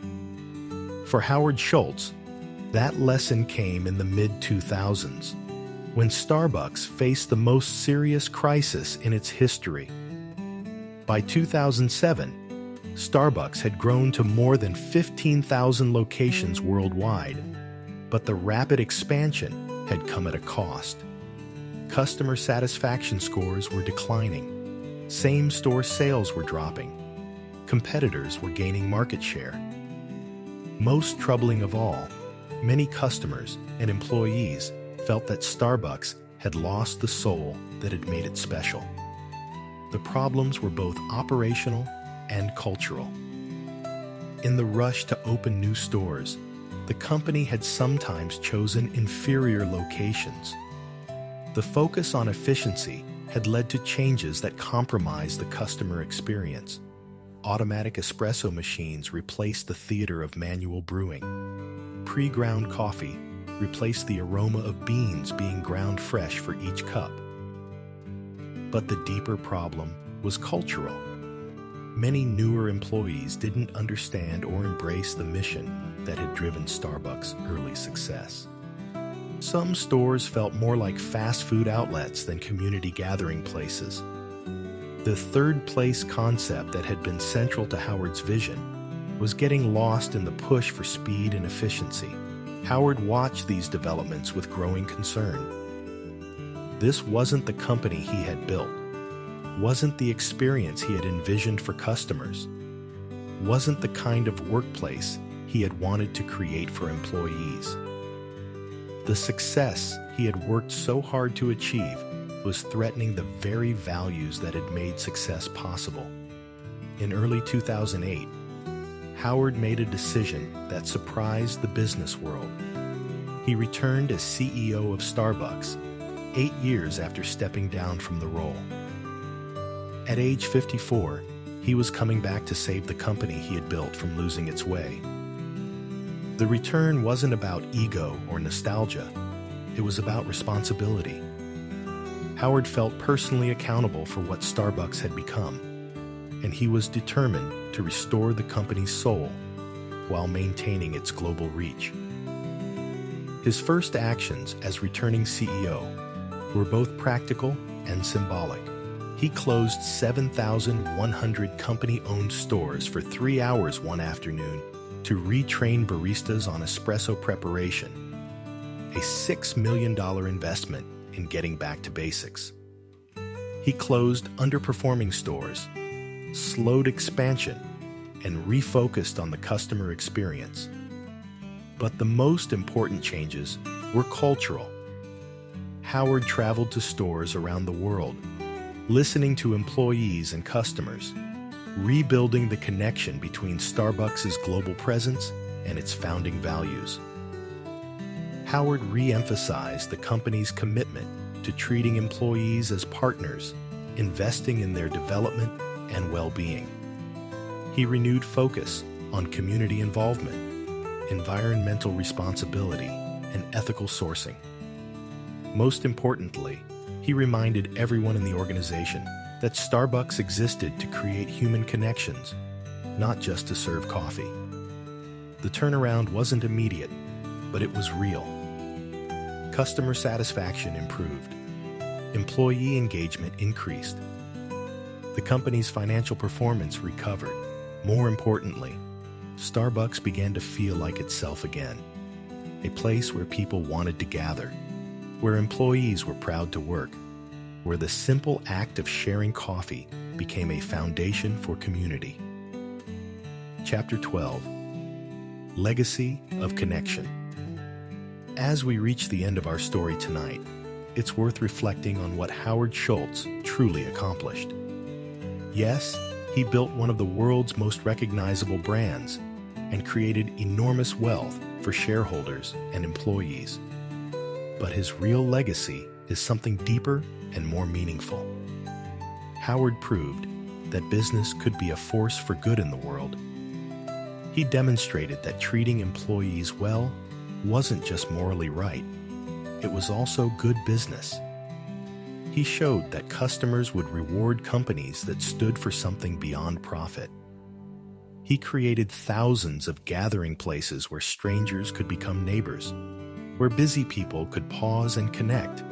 For Howard Schultz, that lesson came in the mid-2000s, when Starbucks faced the most serious crisis in its history. By 2007, Starbucks had grown to more than 15,000 locations worldwide, but the rapid expansion had come at a cost. Customer satisfaction scores were declining. Same-store sales were dropping. Competitors were gaining market share. Most troubling of all, many customers and employees felt that Starbucks had lost the soul that had made it special. The problems were both operational and cultural. In the rush to open new stores, the company had sometimes chosen inferior locations. The focus on efficiency had led to changes that compromised the customer experience. Automatic espresso machines replaced the theater of manual brewing. Pre-ground coffee replaced the aroma of beans being ground fresh for each cup. But the deeper problem was cultural. Many newer employees didn't understand or embrace the mission that had driven Starbucks' early success. Some stores felt more like fast food outlets than community gathering places. The third place concept that had been central to Howard's vision was getting lost in the push for speed and efficiency. Howard watched these developments with growing concern. This wasn't the company he had built, wasn't the experience he had envisioned for customers, wasn't the kind of workplace he had wanted to create for employees. The success he had worked so hard to achieve was threatening the very values that had made success possible. In early 2008, Howard made a decision that surprised the business world. He returned as CEO of Starbucks 8 years after stepping down from the role. At age 54, he was coming back to save the company he had built from losing its way. The return wasn't about ego or nostalgia. It was about responsibility. Howard felt personally accountable for what Starbucks had become, and he was determined to restore the company's soul while maintaining its global reach. His first actions as returning CEO were both practical and symbolic. He closed 7,100 company-owned stores for 3 hours one afternoon to retrain baristas on espresso preparation, a $6 million investment in getting back to basics. He closed underperforming stores, slowed expansion, and refocused on the customer experience. But the most important changes were cultural. Howard traveled to stores around the world, listening to employees and customers, rebuilding the connection between Starbucks' global presence and its founding values. Howard re-emphasized the company's commitment to treating employees as partners, investing in their development and well-being. He renewed focus on community involvement, environmental responsibility, and ethical sourcing. Most importantly, he reminded everyone in the organization that Starbucks existed to create human connections, not just to serve coffee. The turnaround wasn't immediate, but it was real. Customer satisfaction improved. Employee engagement increased. The company's financial performance recovered. More importantly, Starbucks began to feel like itself again, a place where people wanted to gather, where employees were proud to work, where the simple act of sharing coffee became a foundation for community. Chapter 12: Legacy of Connection. As we reach the end of our story tonight, it's worth reflecting on what Howard Schultz truly accomplished. Yes, he built one of the world's most recognizable brands and created enormous wealth for shareholders and employees. But his real legacy is something deeper and more meaningful. Howard proved that business could be a force for good in the world. He demonstrated that treating employees well wasn't just morally right, it was also good business. He showed that customers would reward companies that stood for something beyond profit. He created thousands of gathering places where strangers could become neighbors, where busy people could pause and connect.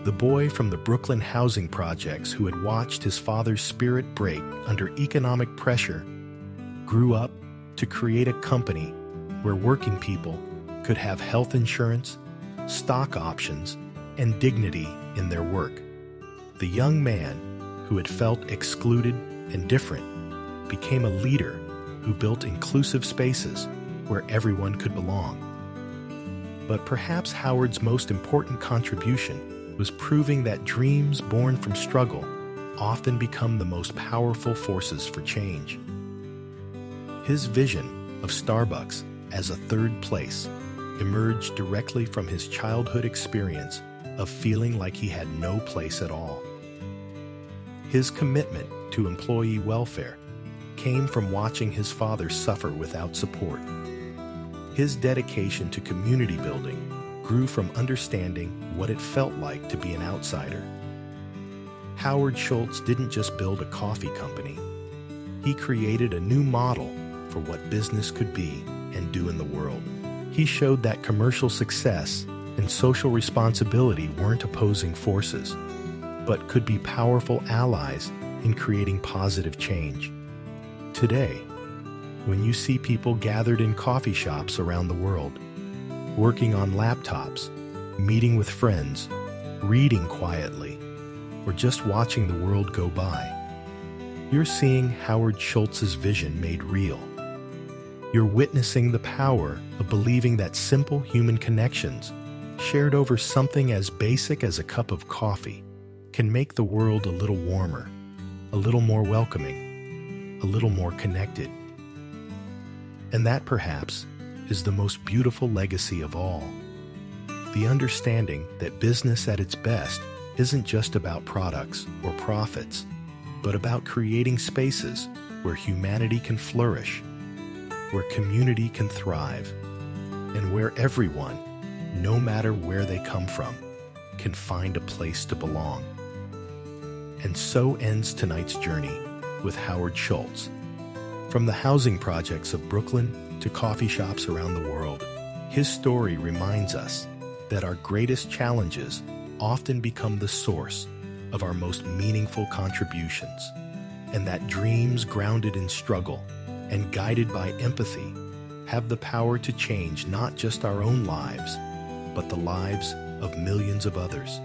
The boy from the Brooklyn housing projects who had watched his father's spirit break under economic pressure grew up to create a company where working people could have health insurance, stock options, and dignity in their work. The young man who had felt excluded and different became a leader who built inclusive spaces where everyone could belong. But perhaps Howard's most important contribution was proving that dreams born from struggle often become the most powerful forces for change. His vision of Starbucks as a third place emerged directly from his childhood experience of feeling like he had no place at all. His commitment to employee welfare came from watching his father suffer without support. His dedication to community building grew from understanding what it felt like to be an outsider. Howard Schultz didn't just build a coffee company. He created a new model for what business could be and do in the world. He showed that commercial success and social responsibility weren't opposing forces, but could be powerful allies in creating positive change. Today, when you see people gathered in coffee shops around the world, working on laptops, meeting with friends, reading quietly, or just watching the world go by, you're seeing Howard Schultz's vision made real. You're witnessing the power of believing that simple human connections, shared over something as basic as a cup of coffee, can make the world a little warmer, a little more welcoming, a little more connected. And that, perhaps, is the most beautiful legacy of all. The understanding that business at its best isn't just about products or profits, but about creating spaces where humanity can flourish, where community can thrive, and where everyone, no matter where they come from, can find a place to belong. And so ends tonight's journey with Howard Schultz. From the housing projects of Brooklyn to coffee shops around the world, his story reminds us that our greatest challenges often become the source of our most meaningful contributions, and that dreams grounded in struggle and guided by empathy have the power to change not just our own lives, but the lives of millions of others.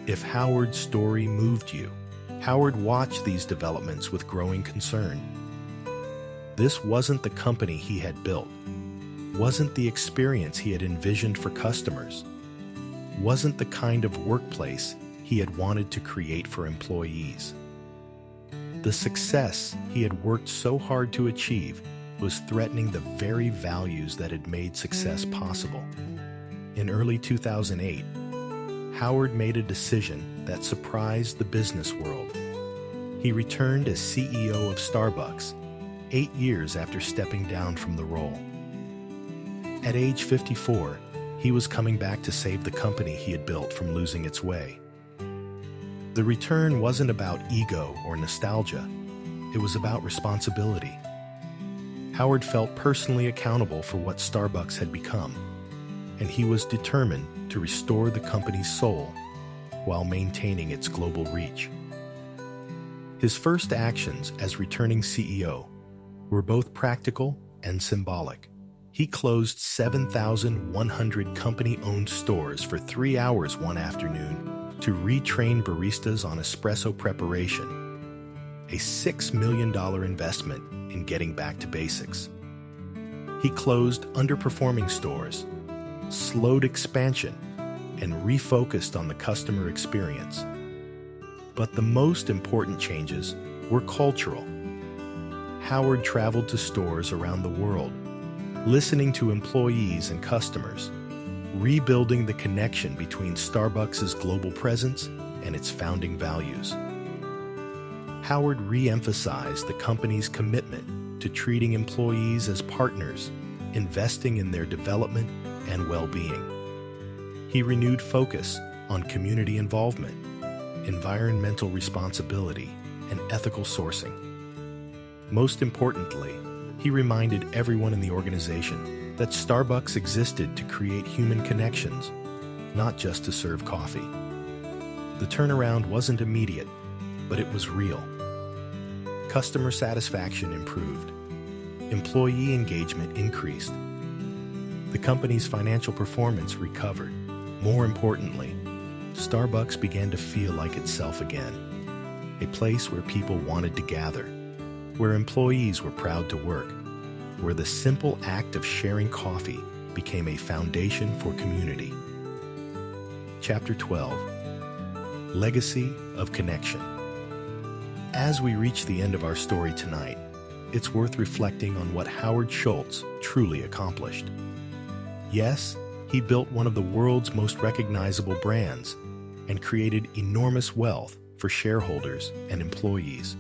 If Howard's story moved you, Howard watched these developments with growing concern. This wasn't the company he had built, wasn't the experience he had envisioned for customers, wasn't the kind of workplace he had wanted to create for employees. The success he had worked so hard to achieve was threatening the very values that had made success possible. In early 2008, Howard made a decision that surprised the business world. He returned as CEO of Starbucks 8 years after stepping down from the role. At age 54, he was coming back to save the company he had built from losing its way. The return wasn't about ego or nostalgia. It was about responsibility. Howard felt personally accountable for what Starbucks had become, and he was determined to restore the company's soul while maintaining its global reach. His first actions as returning CEO were both practical and symbolic. He closed 7,100 company-owned stores for 3 hours one afternoon to retrain baristas on espresso preparation, a $6 million investment in getting back to basics. He closed underperforming stores, slowed expansion, and refocused on the customer experience. But the most important changes were cultural. Howard traveled to stores around the world, listening to employees and customers, rebuilding the connection between Starbucks' global presence and its founding values. Howard re-emphasized the company's commitment to treating employees as partners, investing in their development and well-being. He renewed focus on community involvement, environmental responsibility, and ethical sourcing. Most importantly, he reminded everyone in the organization that Starbucks existed to create human connections, not just to serve coffee. The turnaround wasn't immediate, but it was real. Customer satisfaction improved. Employee engagement increased. The company's financial performance recovered. More importantly, Starbucks began to feel like itself again, a place where people wanted to gather, where employees were proud to work, where the simple act of sharing coffee became a foundation for community. Chapter 12: Legacy of Connection. As we reach the end of our story tonight, it's worth reflecting on what Howard Schultz truly accomplished. Yes, he built one of the world's most recognizable brands and created enormous wealth for shareholders and employees.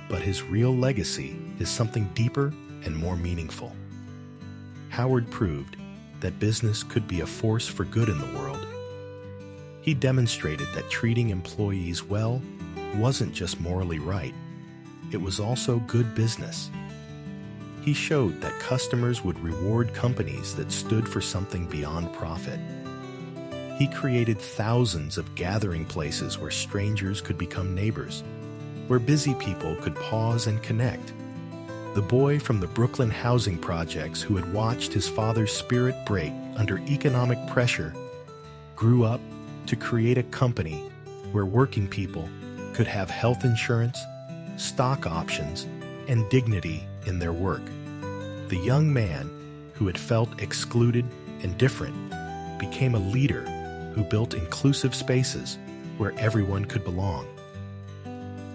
But his real legacy is something deeper and more meaningful. Howard proved that business could be a force for good in the world. He demonstrated that treating employees well wasn't just morally right, it was also good business. He showed that customers would reward companies that stood for something beyond profit. He created thousands of gathering places where strangers could become neighbors, where busy people could pause and connect. The boy from the Brooklyn housing projects who had watched his father's spirit break under economic pressure grew up to create a company where working people could have health insurance, stock options, and dignity in their work. The young man who had felt excluded and different became a leader who built inclusive spaces where everyone could belong.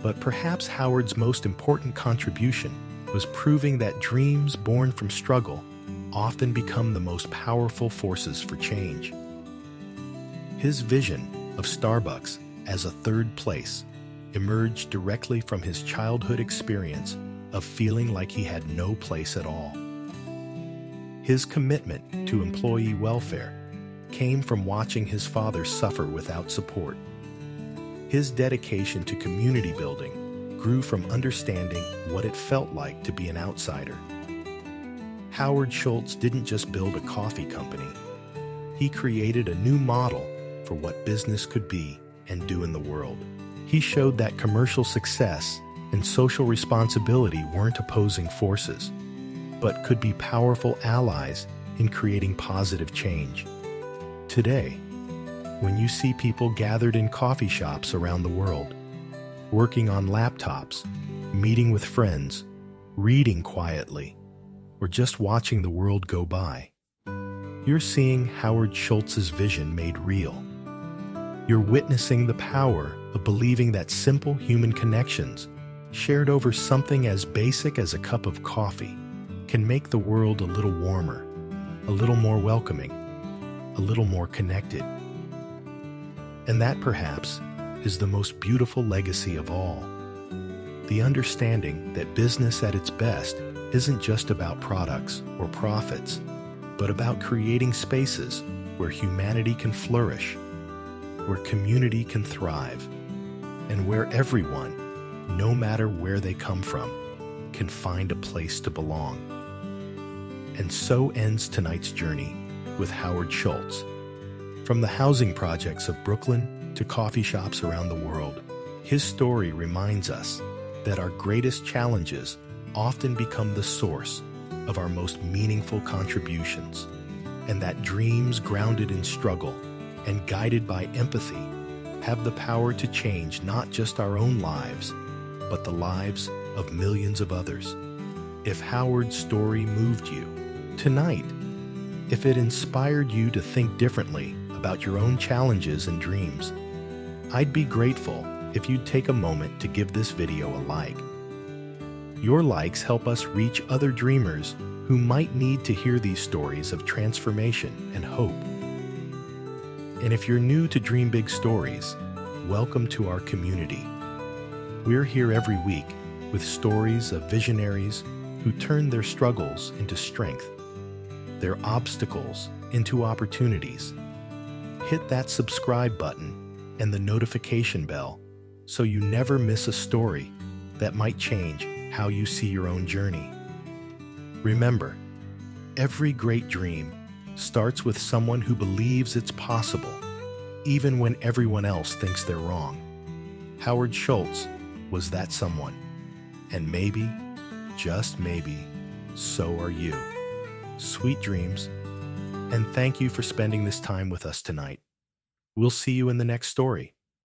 But perhaps Howard's most important contribution was proving that dreams born from struggle often become the most powerful forces for change. His vision of Starbucks as a third place emerged directly from his childhood experience of feeling like he had no place at all. His commitment to employee welfare came from watching his father suffer without support. His dedication to community building grew from understanding what it felt like to be an outsider. Howard Schultz didn't just build a coffee company. He created a new model for what business could be and do in the world. He showed that commercial success and social responsibility weren't opposing forces, but could be powerful allies in creating positive change. Today, when you see people gathered in coffee shops around the world, working on laptops, meeting with friends, reading quietly, or just watching the world go by. You're seeing Howard Schultz's vision made real. You're witnessing the power of believing that simple human connections, shared over something as basic as a cup of coffee, can make the world a little warmer, a little more welcoming, a little more connected. And that, perhaps, is the most beautiful legacy of all. The understanding that business at its best isn't just about products or profits, but about creating spaces where humanity can flourish, where community can thrive, and where everyone, no matter where they come from, can find a place to belong. And so ends tonight's journey with Howard Schultz. From the housing projects of Brooklyn to coffee shops around the world, his story reminds us that our greatest challenges often become the source of our most meaningful contributions, and that dreams grounded in struggle and guided by empathy have the power to change not just our own lives, but the lives of millions of others. If Howard's story moved you tonight, if it inspired you to think differently about your own challenges and dreams, I'd be grateful if you'd take a moment to give this video a like. Your likes help us reach other dreamers who might need to hear these stories of transformation and hope. And if you're new to Dream Big Stories, welcome to our community. We're here every week with stories of visionaries who turn their struggles into strength, their obstacles into opportunities. Hit that subscribe button and the notification bell so you never miss a story that might change how you see your own journey. Remember, every great dream starts with someone who believes it's possible, even when everyone else thinks they're wrong. Howard Schultz was that someone, and maybe, just maybe, so are you. Sweet dreams, and thank you for spending this time with us tonight. We'll see you in the next story.